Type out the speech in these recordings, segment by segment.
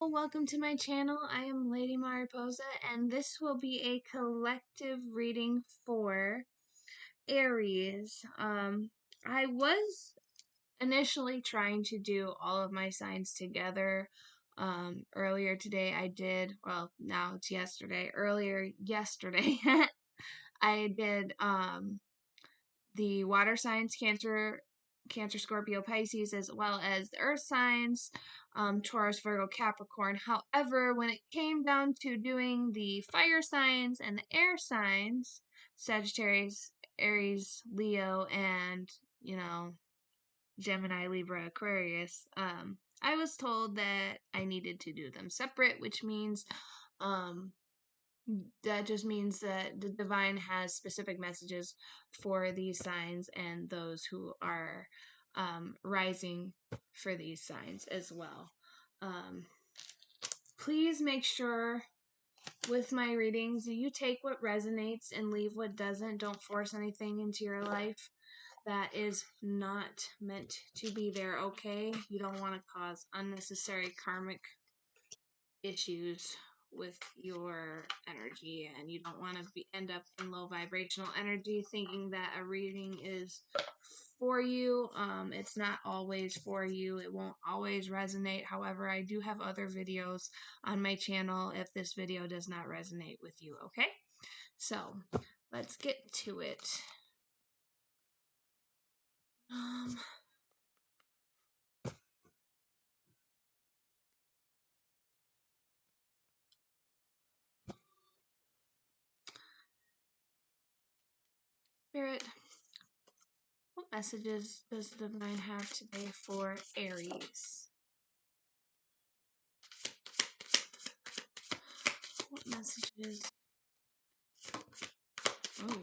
Welcome to my channel. I am Lady Mariposa, and this will be a collective reading for Aries. I was initially trying to do all of my signs together. Earlier today I did, well, now it's yesterday. Earlier yesterday, I did the water signs, Cancer, Scorpio, Pisces, as well as the earth signs, Taurus, Virgo, Capricorn. However, when it came down to doing the fire signs and the air signs, Sagittarius, Aries, Leo, and, Gemini, Libra, Aquarius, I was told that I needed to do them separate, which means um, that just means that the divine has specific messages for these signs and those who are rising for these signs as well. Please make sure with my readings you take what resonates and leave what doesn't. Don't force anything into your life that is not meant to be there, okay? You don't want to cause unnecessary karmic issues with your energy, and you don't want to end up in low vibrational energy thinking that a reading is for you. It's not always for you. It won't always resonate. However, I do have other videos on my channel if this video does not resonate with you, okay? So let's get to it. Spirit, what messages does the divine have today for Aries? What messages? Oh.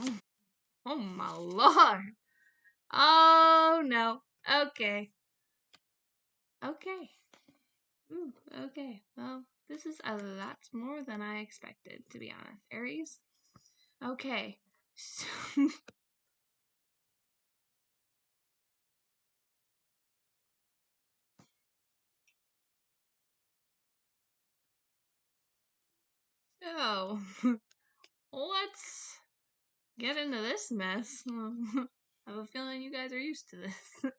Oh, oh my lord. Oh no. Okay. Okay. Okay. Well, this is a lot more than I expected, to be honest. Aries? Okay. So, let's get into this mess. I have a feeling you guys are used to this.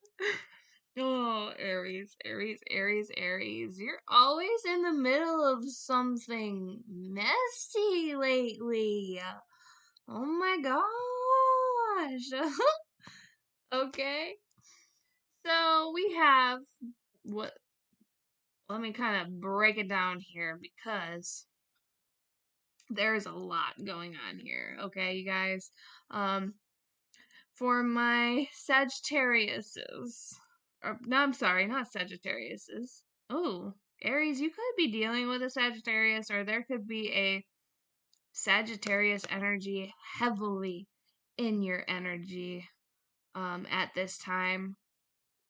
Oh, Aries, Aries, Aries, Aries. You're always in the middle of something messy lately. Oh my gosh. Okay. So we have what, let me kind of break it down here because there's a lot going on here. Okay, you guys. For my Sagittariuses, or no, I'm sorry, not Sagittariuses. Oh, Aries, you could be dealing with a Sagittarius, or there could be a Sagittarius energy heavily in your energy at this time.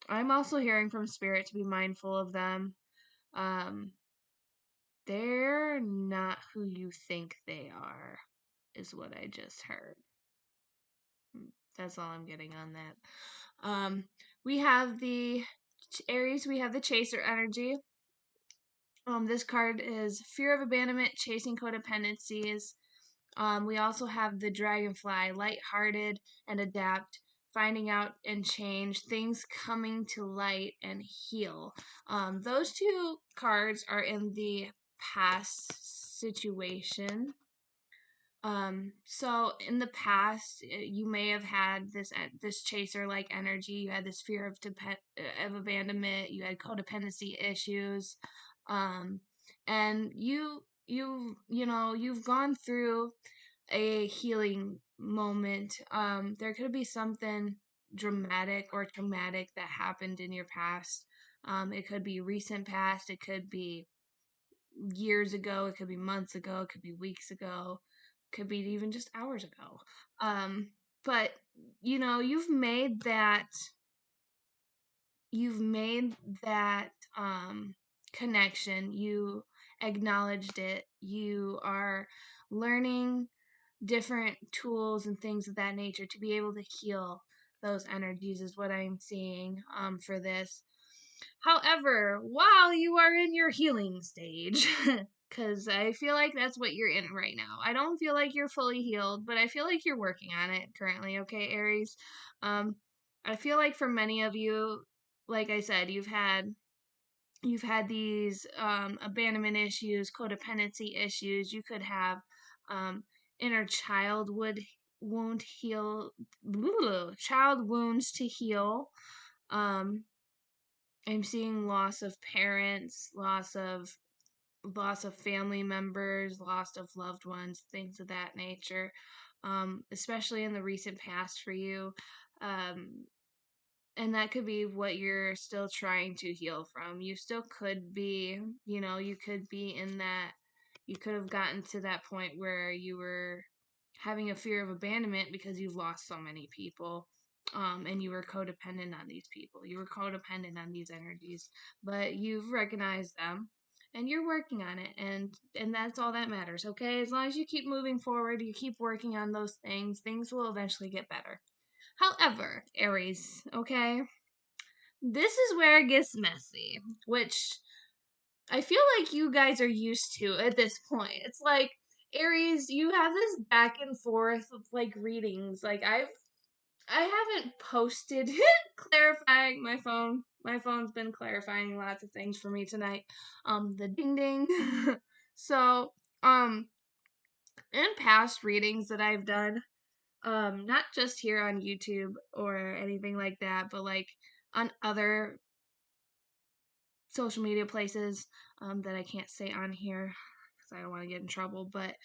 I'm also hearing from Spirit to be mindful of them. Um, they're not who you think they are, is what I just heard. That's all I'm getting on that. We have the Aries, we have the Chaser energy. This card is fear of abandonment, chasing codependencies. We also have the Dragonfly, lighthearted and adapt, finding out and change, things coming to light and heal. Those two cards are in the past situation. So in the past, you may have had this chaser like energy. You had this fear of abandonment. You had codependency issues, um, and you've gone through a healing moment. There could be something dramatic or traumatic that happened in your past. It could be recent past. It could be years ago, it could be months ago, it could be weeks ago, it could be even just hours ago. But you've made that connection. You acknowledged it. You are learning different tools and things of that nature to be able to heal those energies is what I'm seeing for this. However, while you are in your healing stage, because I feel like that's what you're in right now. I don't feel like you're fully healed, but I feel like you're working on it currently, okay, Aries? Um, I feel like for many of you, like I said, you've had these abandonment issues, codependency issues. You could have um, inner wound heal, child wounds to heal. Um, I'm seeing loss of parents, loss of family members, loss of loved ones, things of that nature. Especially in the recent past for you. Um, and that could be what you're still trying to heal from. You still could be, you could be in that, you could have gotten to that point where you were having a fear of abandonment because you've lost so many people. And you were codependent on these people. You were codependent on these energies, but you've recognized them and you're working on it, and that's all that matters, okay? As long as you keep moving forward, you keep working on those things will eventually get better. However, Aries, okay, this is where it gets messy, which I feel like you guys are used to at this point. It's like, Aries, you have this back and forth of like readings. Like I haven't posted clarifying my phone. My phone's been clarifying lots of things for me tonight. The ding ding. So, um in past readings that I've done, not just here on YouTube or anything like that, but like on other social media places that I can't say on here because I don't want to get in trouble. But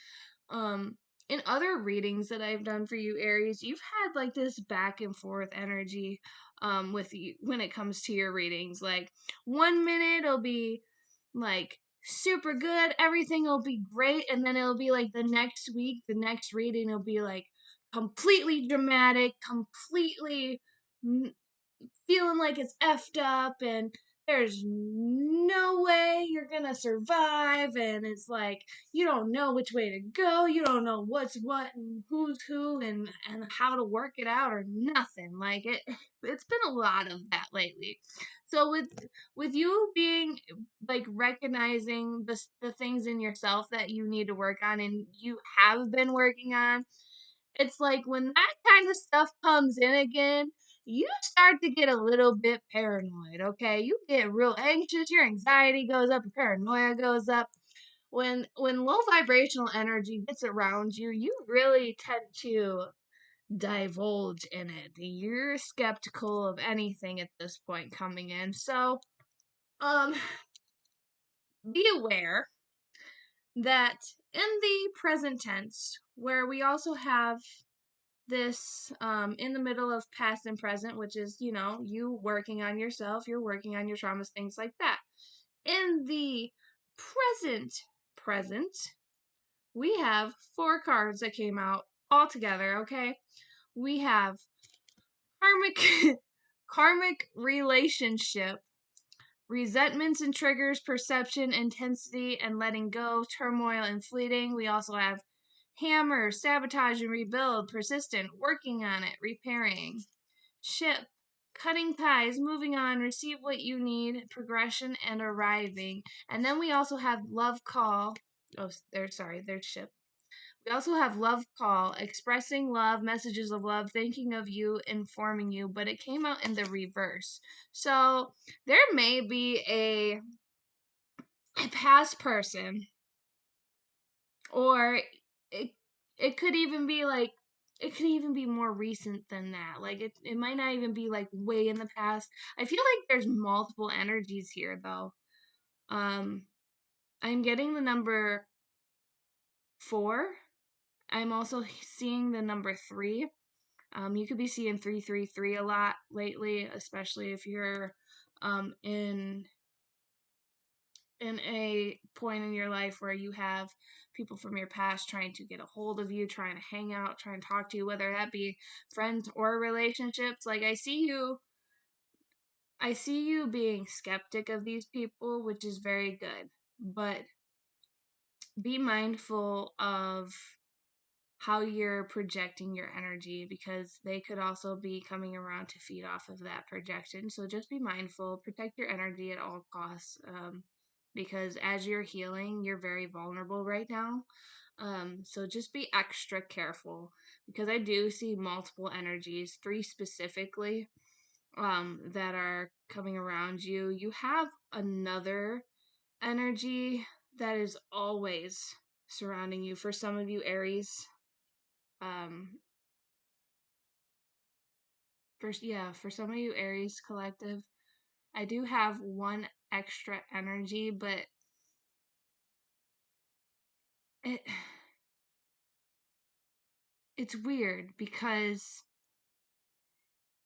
um, in other readings that I've done for you, Aries, you've had like this back and forth energy with you when it comes to your readings. Like 1 minute it'll be like super good, everything will be great, and then it'll be like the next week, the next reading will be like completely dramatic, completely feeling like it's effed up and there's no way you're gonna survive, and it's like you don't know which way to go, you don't know what's what and who's who and how to work it out or nothing. Like it's been a lot of that lately. So with you being like recognizing the things in yourself that you need to work on and you have been working on, it's like when that kind of stuff comes in again, you start to get a little bit paranoid, okay? You get real anxious, your anxiety goes up, your paranoia goes up. When low vibrational energy gets around you, you really tend to divulge in it. You're skeptical of anything at this point coming in. So, um be aware that in the present tense, where we also have this in the middle of past and present, which is, you working on yourself, you're working on your traumas, things like that. In the present, we have 4 cards that came out all together, okay? We have karmic karmic relationship, resentments and triggers, perception, intensity, and letting go, turmoil and fleeting. We also have hammer, sabotage and rebuild, persistent, working on it, repairing, ship, cutting ties, moving on, receive what you need, progression, and arriving. And then we also have love call. Oh, there's ship. We also have love call, expressing love, messages of love, thinking of you, informing you, but it came out in the reverse. So there may be a past person, or it it could even be like it could even be more recent than that. Like it might not even be like way in the past. I feel like there's multiple energies here though. Um I'm getting the number 4. I'm also seeing the number 3. You could be seeing 333 a lot lately, especially if you're in a point in your life where you have people from your past trying to get a hold of you, trying to hang out, trying to talk to you, whether that be friends or relationships. Like I see you being skeptic of these people, which is very good. But be mindful of how you're projecting your energy, because they could also be coming around to feed off of that projection. So just be mindful, protect your energy at all costs, because as you're healing, you're very vulnerable right now. So just be extra careful, because I do see multiple energies, three specifically, that are coming around you. You have another energy that is always surrounding you. For some of you, Aries, um, for some of you, Aries collective, I do have one extra energy, but it it's weird because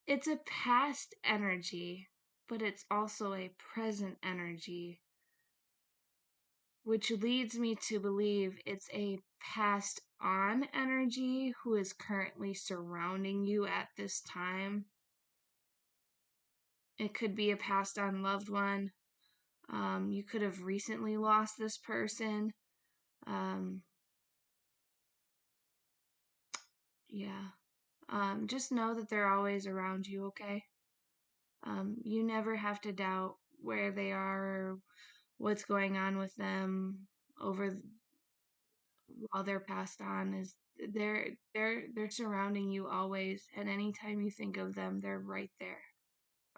it's a past energy, but it's also a present energy, which leads me to believe it's a passed on energy who is currently surrounding you at this time. It could be a passed on loved one. You could have recently lost this person. Um, yeah. Just know that they're always around you, okay? You never have to doubt where they are or what's going on with them over while they're passed on. Is they're surrounding you always, and anytime you think of them, they're right there.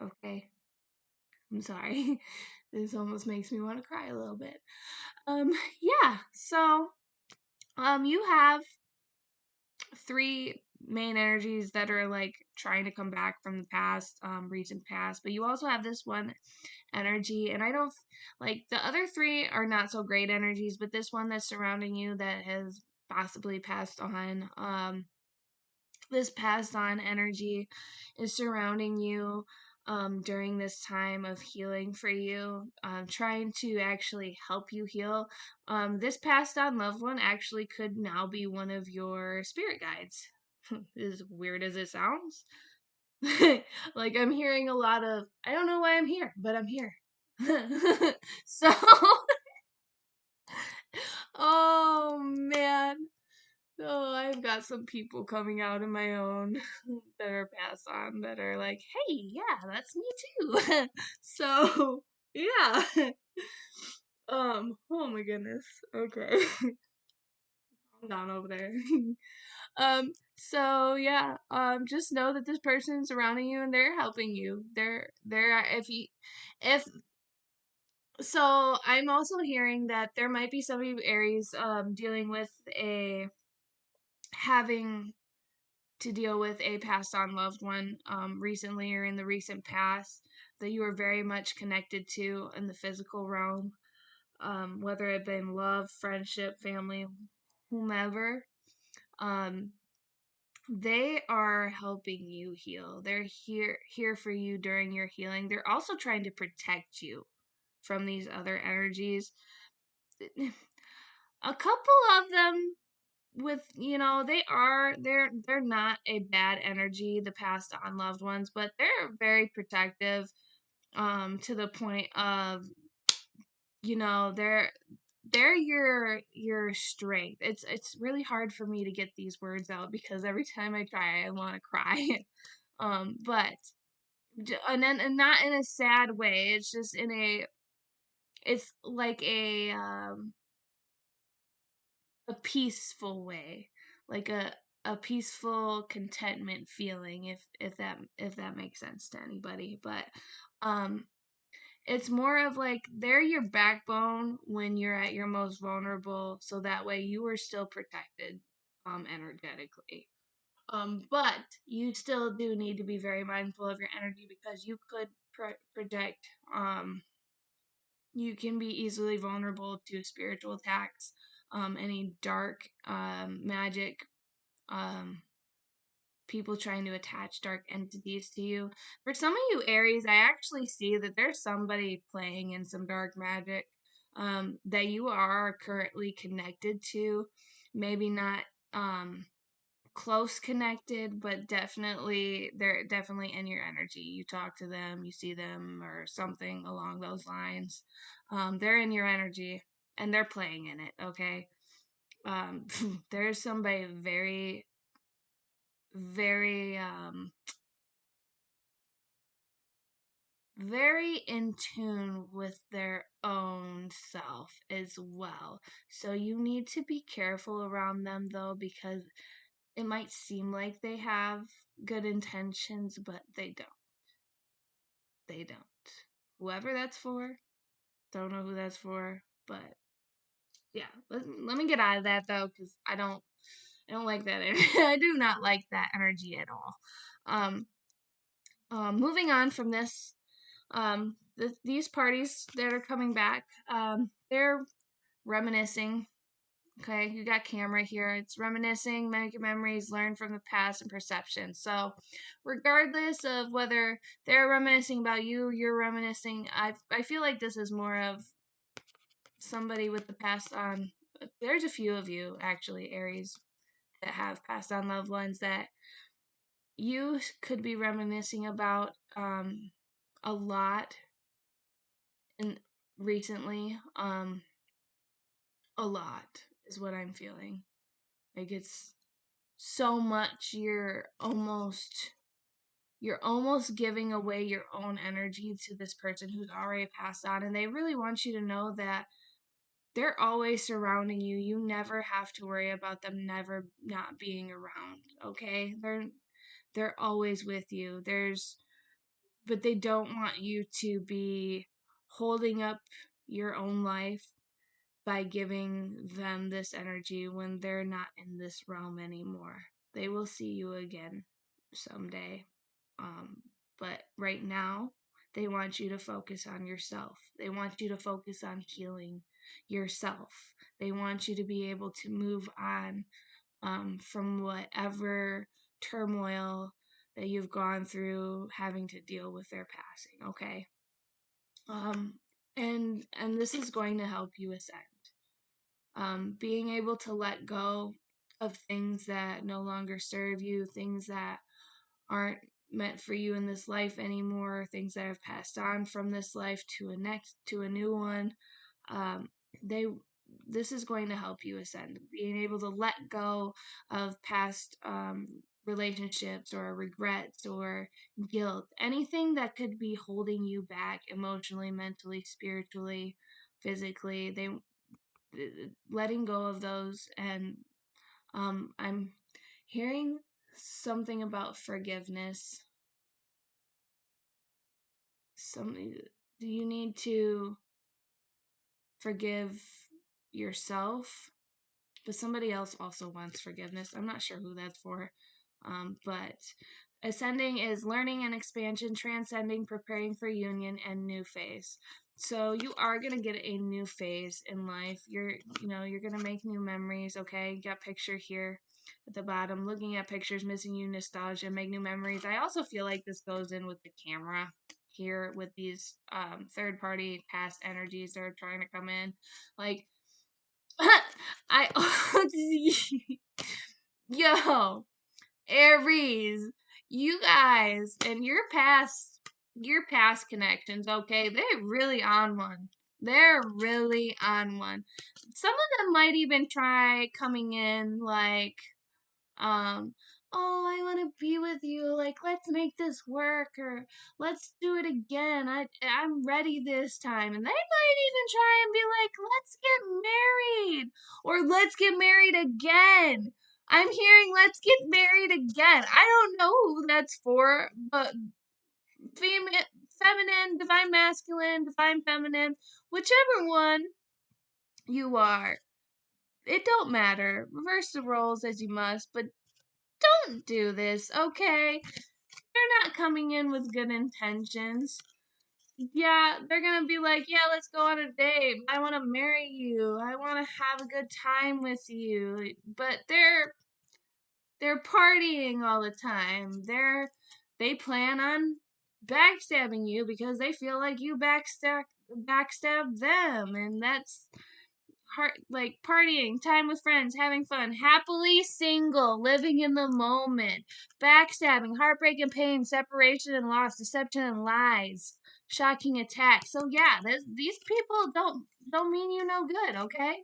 Okay? I'm sorry. This almost makes me want to cry a little bit. Um, yeah. So, you have three main energies that are like trying to come back from the past, recent past, but you also have this one energy, and I don't like the other three are not so great energies, but this one that's surrounding you that has possibly passed on, this passed on energy is surrounding you during this time of healing for you, trying to actually help you heal. This passed on loved one actually could now be one of your spirit guides. As weird as it sounds. Like, I'm hearing a lot of, I don't know why I'm here, but I'm here. So, oh man. Oh, I've got some people coming out of my own that are passed on that are like, hey, yeah, that's me too. So, yeah. Oh my goodness. Okay. Calm down over there. So yeah, just know that this person is surrounding you and they're helping you. They're if so I'm also hearing that there might be some of you Aries dealing with a having to deal with a passed on loved one recently or in the recent past that you are very much connected to in the physical realm, whether it been love, friendship, family, whomever. Um, they are helping you heal. They're here for you during your healing. They're also trying to protect you from these other energies. A couple of them with, they're not a bad energy, the passed on loved ones, but they're very protective, to the point of, they're your strength. It's really hard for me to get these words out because every time I try I want to cry. But and not in a sad way. It's just it's like a peaceful way, like a peaceful contentment feeling, if that makes sense to anybody. But um it's more of like they're your backbone when you're at your most vulnerable, so that way you are still protected energetically. But you still do need to be very mindful of your energy, because you could project, you can be easily vulnerable to spiritual attacks, any dark magic, um, people trying to attach dark entities to you. For some of you Aries, I actually see that there's somebody playing in some dark magic, that you are currently connected to. Maybe not close connected, but definitely they're definitely in your energy. You talk to them, you see them, or something along those lines. They're in your energy and they're playing in it, okay? there's somebody very, very, very in tune with their own self as well. So you need to be careful around them though, because it might seem like they have good intentions, but they don't. They don't. Whoever that's for, don't know who that's for, but yeah. Let me get out of that though, because I don't like that. I do not like that energy at all. Um, Moving on from this, these parties that are coming back, they're reminiscing. Okay, you got camera here. It's reminiscing, make memories, learn from the past, and perception. So, regardless of whether they're reminiscing about you, you're reminiscing. I feel like this is more of somebody with the past on. There's a few of you actually, Aries, that have passed on loved ones that you could be reminiscing about a lot in recently. A lot is what I'm feeling. Like it's so much you're almost giving away your own energy to this person who's already passed on, and they really want you to know that they're always surrounding you. You never have to worry about them never not being around, okay? They're always with you. But they don't want you to be holding up your own life by giving them this energy when they're not in this realm anymore. They will see you again someday. Um, but right now, they want you to focus on yourself. They want you to focus on healing yourself. They want you to be able to move on from whatever turmoil that you've gone through having to deal with their passing, okay? Um, and this is going to help you ascend. Being able to let go of things that no longer serve you, things that aren't meant for you in this life anymore, things that have passed on from this life to a new one. Um, they this is going to help you ascend. Being able to let go of past relationships or regrets or guilt, anything that could be holding you back emotionally, mentally, spiritually, physically. They letting go of those, and I'm hearing something about forgiveness. Something, do you need to forgive yourself? But somebody else also wants forgiveness. I'm not sure who that's for. But ascending is learning and expansion, transcending, preparing for union, and new phase. So you are gonna get a new phase in life. You're gonna make new memories. Okay, you got picture here at the bottom. Looking at pictures, missing you, nostalgia, make new memories. I also feel like this goes in with the camera here with these third party past energies that are trying to come in, like I yo, Aries, you guys and your past connections, okay? They're really on one. They're really on one. Some of them might even try coming in like um oh, I want to be with you, like let's make this work, or let's do it again. I'm ready this time. And they might even try and be like, let's get married, or let's get married again. I'm hearing let's get married again. I don't know who that's for, but feminine, divine masculine, divine feminine, whichever one you are, it don't matter. Reverse the roles as you must, but don't do this, okay? They're not coming in with good intentions. Yeah, they're gonna be like, yeah, let's go on a date. I want to marry you. I want to have a good time with you. But they're partying all the time. They plan on backstabbing you because they feel like you backstab them, and that's like partying, time with friends, having fun, happily single, living in the moment, backstabbing, heartbreak and pain, separation and loss, deception and lies, shocking attacks. So yeah, these people don't mean you no good, okay?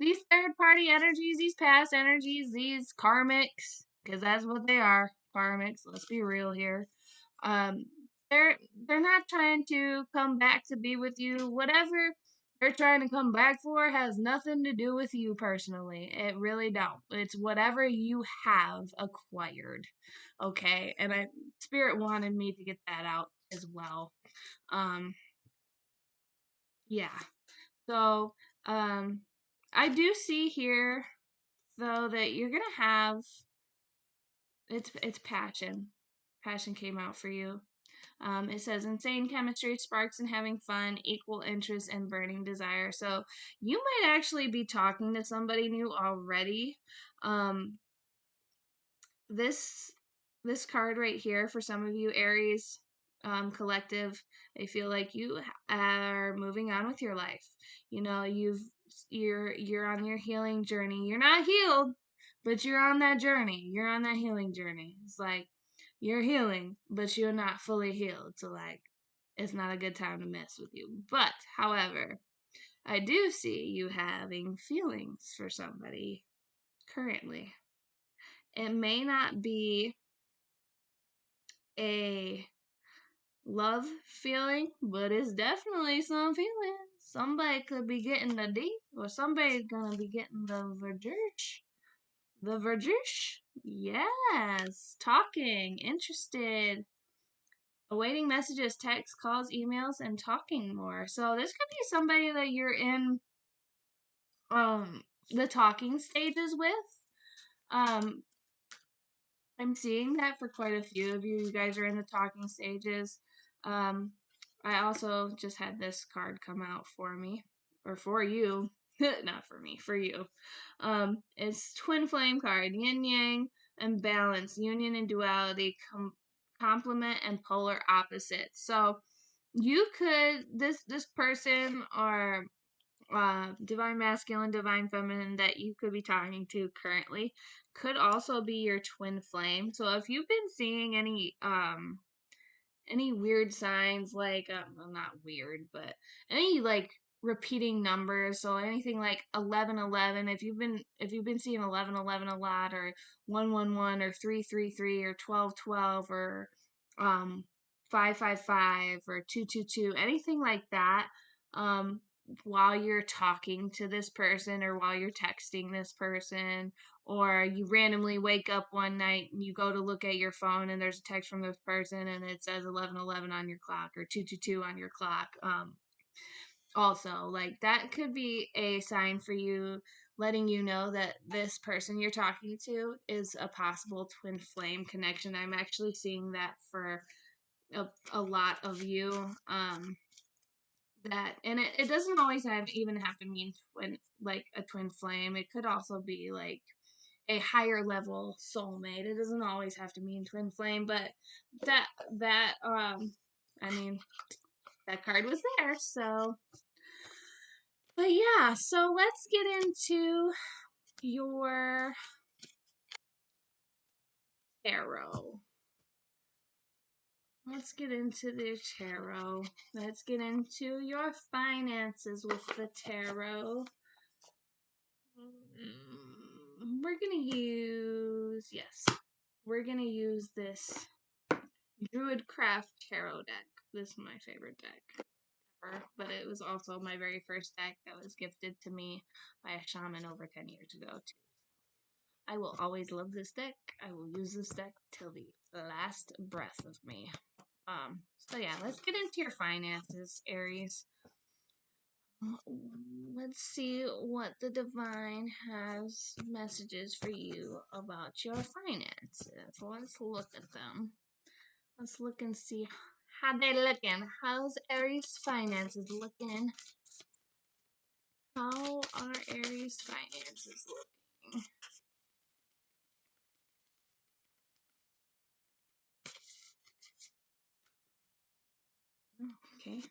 these third party energies, these past energies, these karmics, because that's what they are, karmics. Let's be real here. Um, they're not trying to come back to be with you. Whatever they're trying to come back for has nothing to do with you personally. It really don't. It's whatever you have acquired. Okay, and Spirit wanted me to get that out as well. Um, yeah. So, I do see here though that you're gonna have it's passion. Passion came out for you. It says insane chemistry, sparks and having fun, equal interest, and burning desire. So you might actually be talking to somebody new already. Um, this this card right here for some of you Aries collective, I feel like you are moving on with your life. You know, you're on your healing journey. You're not healed, but you're on that journey. You're on that healing journey. It's like you're healing, but you're not fully healed. So like it's not a good time to mess with you. But however, I do see you having feelings for somebody currently. It may not be a love feeling, but it's definitely some feeling. Somebody could be getting the D, or somebody's gonna be getting the verdish. The verdish? Yes. Talking, interested, awaiting messages, texts, calls, emails, and talking more. So this could be somebody that you're in the talking stages with. Um, I'm seeing that for quite a few of you. You guys are in the talking stages. Um, I also just had this card come out for me, or for you, not for me, for you. It's Twin Flame card, Yin Yang and Balance, Union and Duality, Complement and Polar Opposites. So you could this person or divine masculine, divine feminine that you could be talking to currently could also be your twin flame. So if you've been seeing any weird signs like well, not weird, but any like repeating numbers, so anything like 1111, if you've been seeing 1111 a lot, or 111 or 333 or 1212 or um 555 or 222, anything like that, um while you're talking to this person or while you're texting this person, or you randomly wake up one night and you go to look at your phone and there's a text from this person and it says 11:11 on your clock or 222 on your clock. Also, like that could be a sign for you, letting you know that this person you're talking to is a possible twin flame connection. I'm actually seeing that for a lot of you. That, and it doesn't always even have to mean twin, like a twin flame. It could also be like a higher level soulmate. It doesn't always have to mean twin flame, but that I mean that card was there. So, but yeah, so let's get into your tarot. Let's get into the tarot. Let's get into your finances with the tarot. We're gonna use this Druidcraft Tarot deck. This is my favorite deck ever, but it was also my very first deck that was gifted to me by a shaman over 10 years ago, too. I will always love this deck. I will use this deck till the last breath of me. So yeah, let's get into your finances, Aries. Let's see what the divine has messages for you about your finances. Let's look at them. Let's look and see how they looking. How's Aries finances looking? How are Aries finances looking? Okay.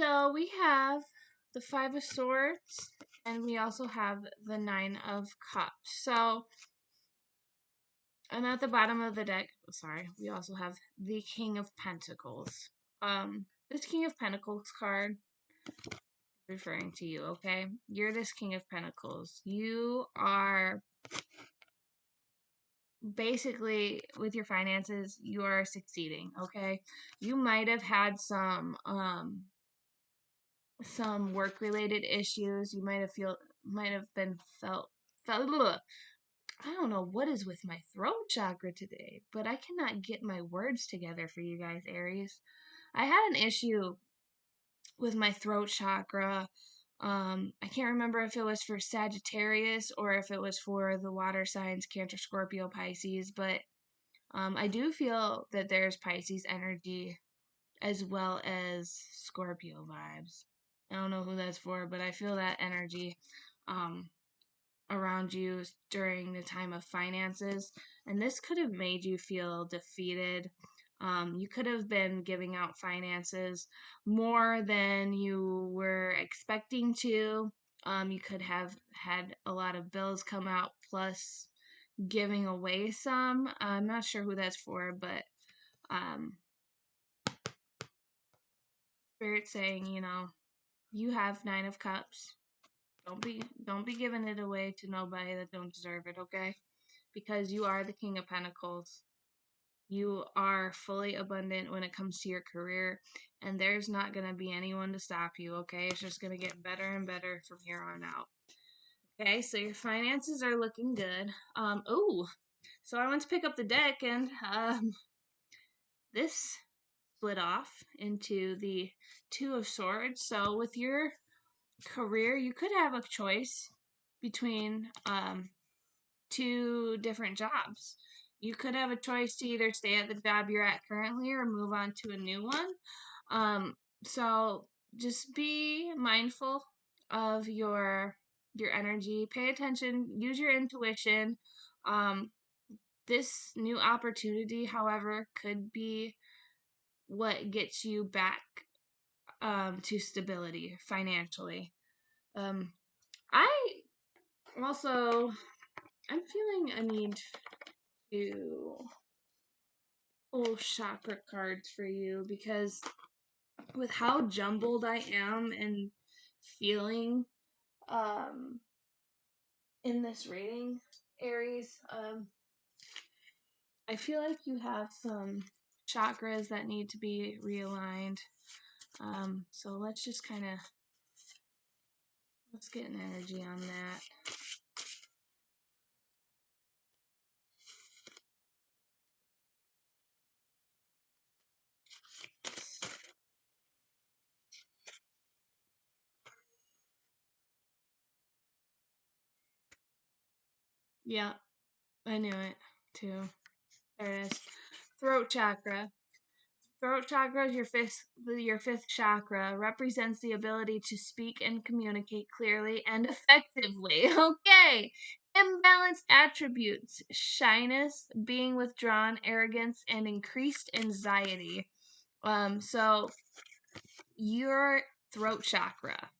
So we have the Five of Swords, and we also have the Nine of Cups. So, and at the bottom of the deck, sorry, we also have the King of Pentacles. This King of Pentacles card is referring to you, okay? You're this King of Pentacles. You are basically, with your finances, you are succeeding, okay? You might have had some work related issues. You might have been felt ugh. I don't know what is with my throat chakra today, but I cannot get my words together for you guys, Aries. I had an issue with my throat chakra. I can't remember if it was for Sagittarius or if it was for the water signs, Cancer, Scorpio, Pisces, but I do feel that there's Pisces energy as well as Scorpio vibes. I don't know who that's for, but I feel that energy um, around you during the time of finances. And this could have made you feel defeated. You could have been giving out finances more than you were expecting to. You could have had a lot of bills come out plus giving away some. I'm not sure who that's for, but um, Spirit saying, you have 9 of Cups. Don't be giving it away to nobody that don't deserve it, okay? Because you are the King of Pentacles. You are fully abundant when it comes to your career, and there's not going to be anyone to stop you, okay? It's just going to get better and better from here on out. Okay, so your finances are looking good. So I went to pick up the deck, and this split off into the Two of Swords. So with your career, you could have a choice between 2 different jobs. You could have a choice to either stay at the job you're at currently or move on to a new one. So just be mindful of your energy. Pay attention. Use your intuition. This new opportunity, however, could be what gets you back to stability financially. I also I'm feeling a need to pull chakra cards for you because with how jumbled I am and feeling um in this reading, Aries, I feel like you have some chakras that need to be realigned. So let's get an energy on that. Yeah, I knew it too. There it is. Throat chakra. Throat chakra is your fifth chakra, represents the ability to speak and communicate clearly and effectively. Okay. Imbalanced attributes: shyness, being withdrawn, arrogance, and increased anxiety. So your throat chakra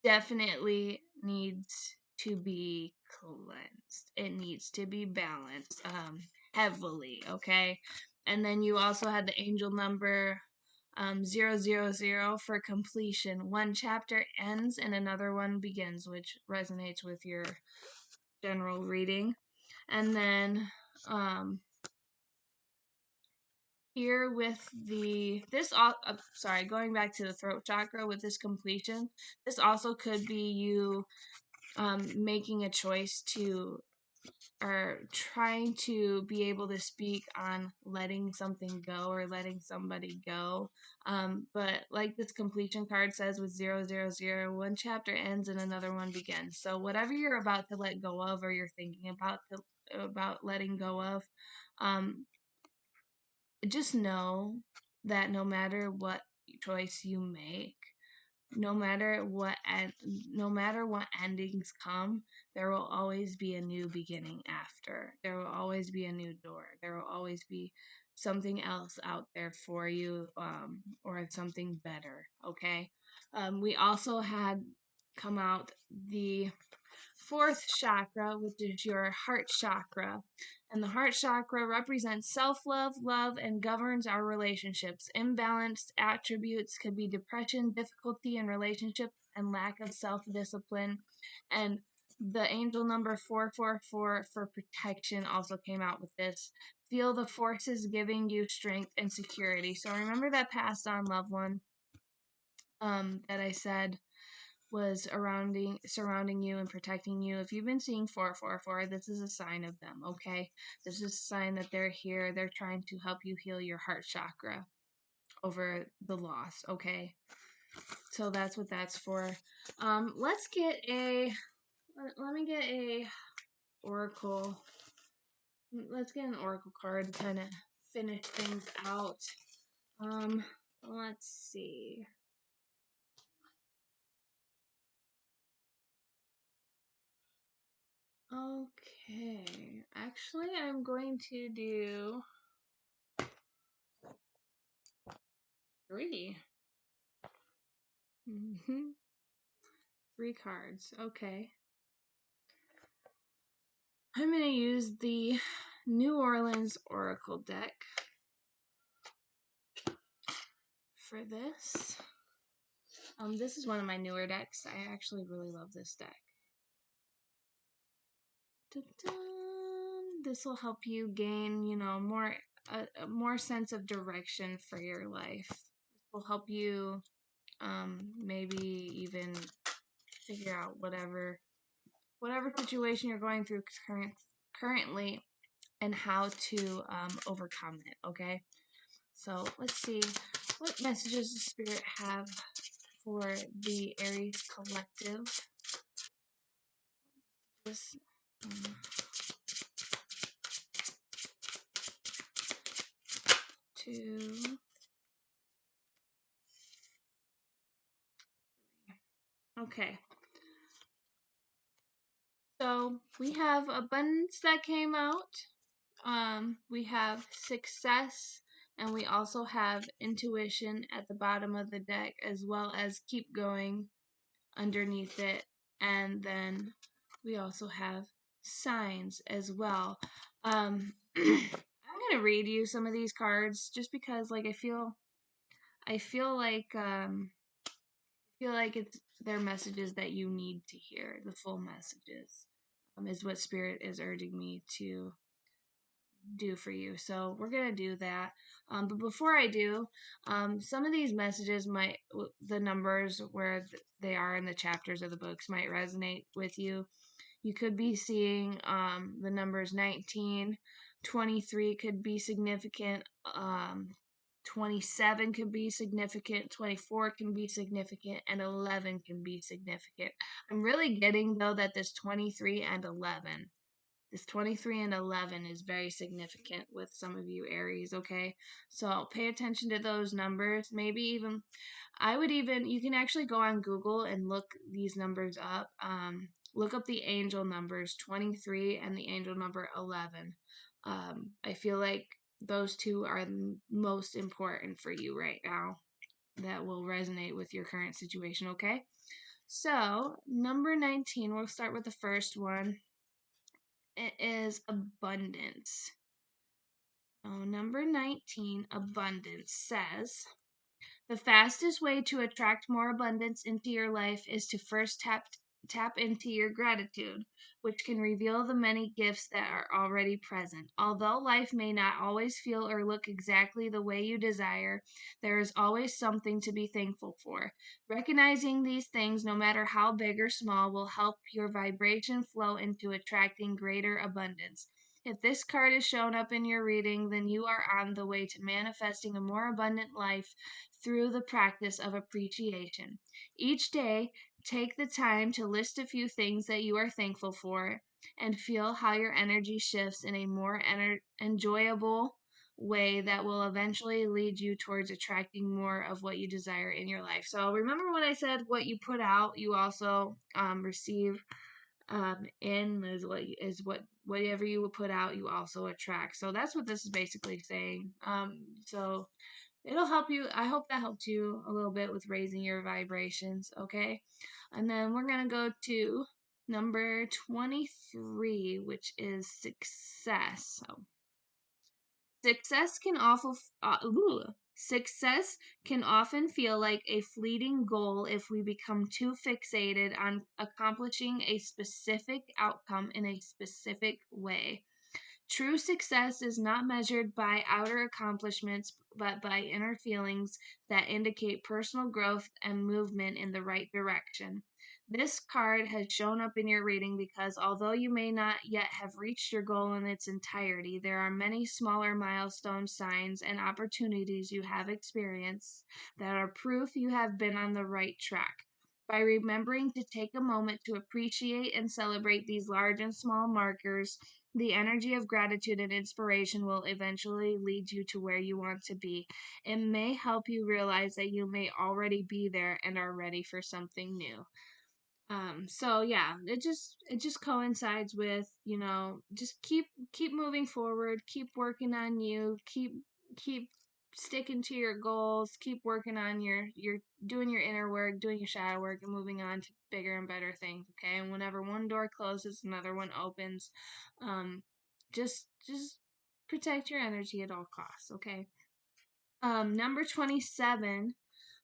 definitely needs to be cleansed. It needs to be balanced heavily, okay? And then you also had the angel number 000 for completion. One chapter ends and another one begins, which resonates with your general reading. And then here with going back to the throat chakra with this completion, this also could be you making a choice to or trying to be able to speak on letting something go or letting somebody go. But like this completion card says with 000, one chapter ends and another one begins. So whatever you're about to let go of or you're thinking about letting go of, um, just know that no matter what choice you make, no matter what no matter what endings come, there will always be a new beginning after. There will always be a new door. There will always be something else out there for you, or something better. Okay. We also had come out the fourth chakra, which is your heart chakra, And the heart chakra represents self-love, love, and governs our relationships. Imbalanced attributes could be depression, difficulty in relationships, and lack of self-discipline. And the angel number 444 for protection also came out with this. Feel the forces giving you strength and security. So remember that passed on loved one that I said was surrounding you and protecting you. If you've been seeing 444, this is a sign of them, okay? This is a sign that they're here. They're trying to help you heal your heart chakra over the loss, okay? So that's what that's for. Let's get a let me get a oracle. Let's get an oracle card to kind of finish things out. Let's see. Okay, actually, I'm going to do 3. Mm-hmm. 3 cards. Okay. I'm going to use the New Orleans Oracle deck for this. This is one of my newer decks. I actually really love this deck. Dun-dun. This will help you gain, a more sense of direction for your life. This will help you maybe even figure out whatever situation you're going through currently and how to overcome it, okay? So let's see, what messages does Spirit have for the Aries collective? This, um, 2, okay. So we have abundance that came out. We have success, and we also have intuition at the bottom of the deck, as well as keep going underneath it. And then we also have signs as well. I'm gonna read you some of these cards just because, like, I feel like it's their messages that you need to hear. The full messages is what Spirit is urging me to do for you. So we're going to do that. But before I do, some of these messages the numbers where they are in the chapters of the books might resonate with you. You could be seeing the numbers 19, 23 could be significant, 27 could be significant, 24 can be significant, and 11 can be significant. I'm really getting, though, that this 23 and 11 this 23 and 11 is very significant with some of you Aries, okay? So pay attention to those numbers. Maybe even, you can actually go on Google and look these numbers up. Look up the angel numbers 23 and the angel number 11. I feel like those two are the most important for you right now that will resonate with your current situation, okay? So, number 19, we'll start with the first one. It is abundance. So number 19, abundance, says, the fastest way to attract more abundance into your life is to first tap into your gratitude, which can reveal the many gifts that are already present. Although life may not always feel or look exactly the way you desire, there is always something to be thankful for. Recognizing these things, no matter how big or small, will help your vibration flow into attracting greater abundance. If this card is shown up in your reading, then you are on the way to manifesting a more abundant life through the practice of appreciation. Each day, take the time to list a few things that you are thankful for and feel how your energy shifts in a more enjoyable way that will eventually lead you towards attracting more of what you desire in your life. So remember when I said what you put out, you also receive in whatever you put out, you also attract. So that's what this is basically saying. So it'll help you. I hope that helped you a little bit with raising your vibrations, okay? And then we're going to go to Number 23, which is success. So, success can awful success can often feel like a fleeting goal if we become too fixated on accomplishing a specific outcome in a specific way. True success is not measured by outer accomplishments, but by inner feelings that indicate personal growth and movement in the right direction. This card has shown up in your reading because although you may not yet have reached your goal in its entirety, there are many smaller milestone signs and opportunities you have experienced that are proof you have been on the right track. By remembering to take a moment to appreciate and celebrate these large and small markers, the energy of gratitude and inspiration will eventually lead you to where you want to be. It may help you realize that you may already be there and are ready for something new. So yeah, it just coincides with, just keep moving forward, keep working on you, keep sticking to your goals, keep working on your doing your inner work, doing your shadow work, and moving on to bigger and better things, okay? And whenever one door closes, another one opens. Um, just protect your energy at all costs, okay? Number 27,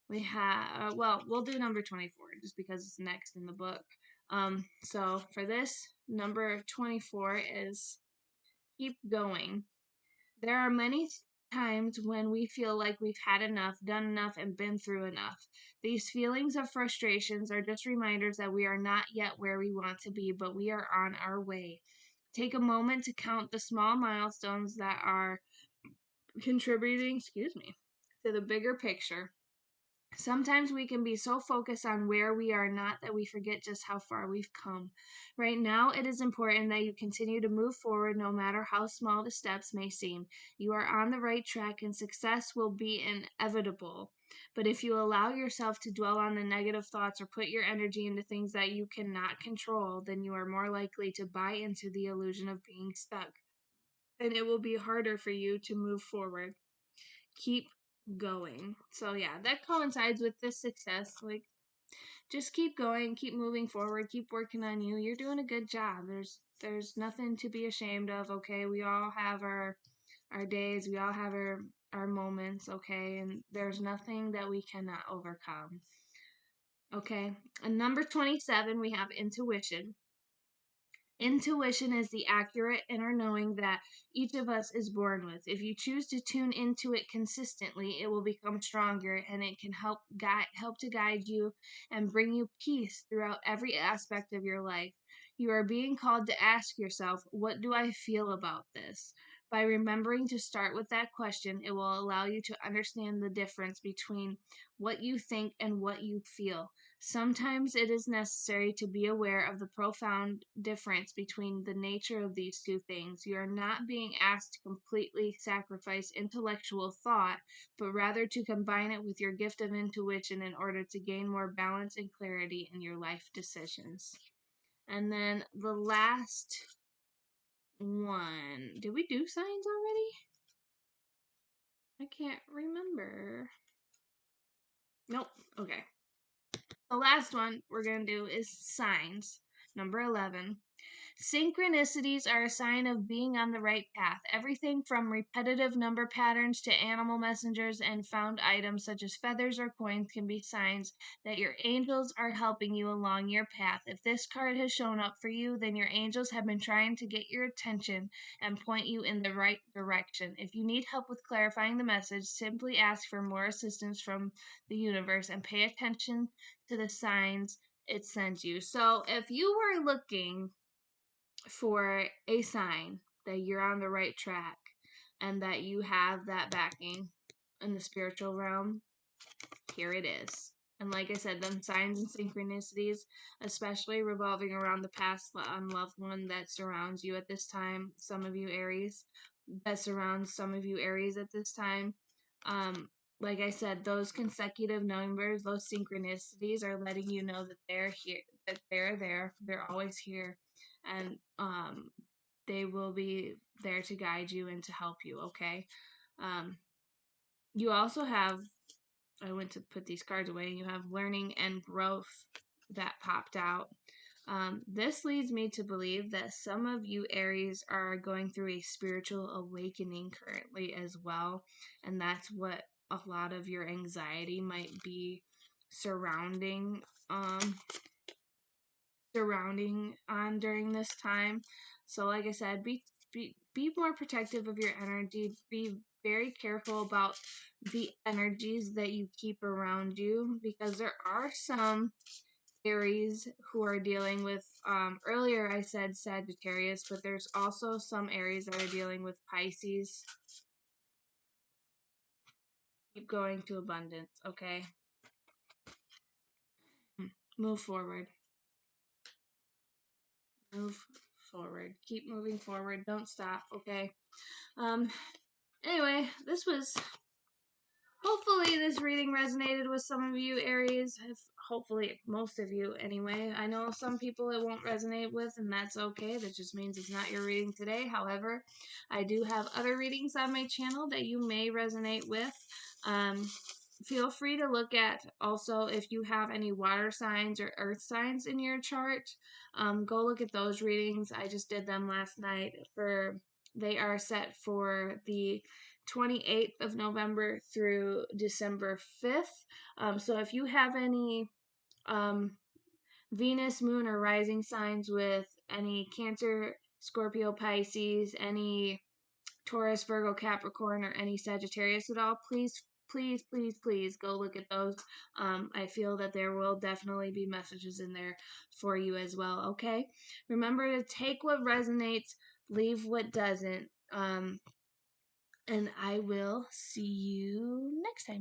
we have, well, we'll do number 24 just because it's next in the book. So for this, number 24 is keep going. There are many times when we feel like we've had enough, done enough, and been through enough. These feelings of frustrations are just reminders that we are not yet where we want to be, but we are on our way. Take a moment to count the small milestones that are contributing, to the bigger picture. Sometimes we can be so focused on where we are not that we forget just how far we've come. Right now, it is important that you continue to move forward no matter how small the steps may seem. You are on the right track and success will be inevitable. But if you allow yourself to dwell on the negative thoughts or put your energy into things that you cannot control, then you are more likely to buy into the illusion of being stuck. And it will be harder for you to move forward. Keep going. So yeah, that coincides with this success. Like, just keep going, keep moving forward, keep working on you. You're doing a good job. There's nothing to be ashamed of, okay? We all have our days, we all have our moments, okay? And there's nothing that we cannot overcome. Okay? And number 27, we have intuition. Intuition is the accurate inner knowing that each of us is born with. If you choose to tune into it consistently, it will become stronger and it can help to guide you and bring you peace throughout every aspect of your life. You are being called to ask yourself, what do I feel about this? By remembering to start with that question, it will allow you to understand the difference between what you think and what you feel. Sometimes it is necessary to be aware of the profound difference between the nature of these two things. You are not being asked to completely sacrifice intellectual thought, but rather to combine it with your gift of intuition in order to gain more balance and clarity in your life decisions. And then the last one. Did we do signs already? I can't remember. Nope. Okay. The last one we're going to do is signs. Number 11. Synchronicities are a sign of being on the right path. Everything from repetitive number patterns to animal messengers and found items such as feathers or coins can be signs that your angels are helping you along your path. If this card has shown up for you, then your angels have been trying to get your attention and point you in the right direction. If you need help with clarifying the message, simply ask for more assistance from the universe and pay attention to the signs it sends you. So if you were looking for a sign that you're on the right track and that you have that backing in the spiritual realm, here it is. And like I said, them signs and synchronicities, especially revolving around the past unloved one that surrounds you at this time, some of you Aries, that surrounds some of you Aries at this time. Um, like I said, those consecutive numbers, those synchronicities are letting you know that they're here, that they're there, they're always here, and they will be there to guide you and to help you, okay? You also have, I went to put these cards away, and you have learning and growth that popped out. This leads me to believe that some of you Aries are going through a spiritual awakening currently as well, and that's what a lot of your anxiety might be surrounding um surrounding on during this time. So like I said, be more protective of your energy. Be very careful about the energies that you keep around you, because there are some Aries who are dealing with, earlier I said Sagittarius, but there's also some Aries that are dealing with Pisces. Keep going to abundance, okay? Move forward. Move forward. Keep moving forward. Don't stop, okay? Um, anyway, hopefully this reading resonated with some of you Aries. Hopefully most of you anyway. I know some people it won't resonate with, and that's okay. That just means it's not your reading today. However, I do have other readings on my channel that you may resonate with. Um, Feel free to look at also if you have any water signs or earth signs in your chart. Go look at those readings. I just did them last night. They are set for the 28th of November through December 5th. So if you have any um, Venus, Moon, or rising signs with any Cancer, Scorpio, Pisces, any Taurus, Virgo, Capricorn, or any Sagittarius at all, please go look at those. I feel that there will definitely be messages in there for you as well, okay? Remember to take what resonates, leave what doesn't. And I will see you next time.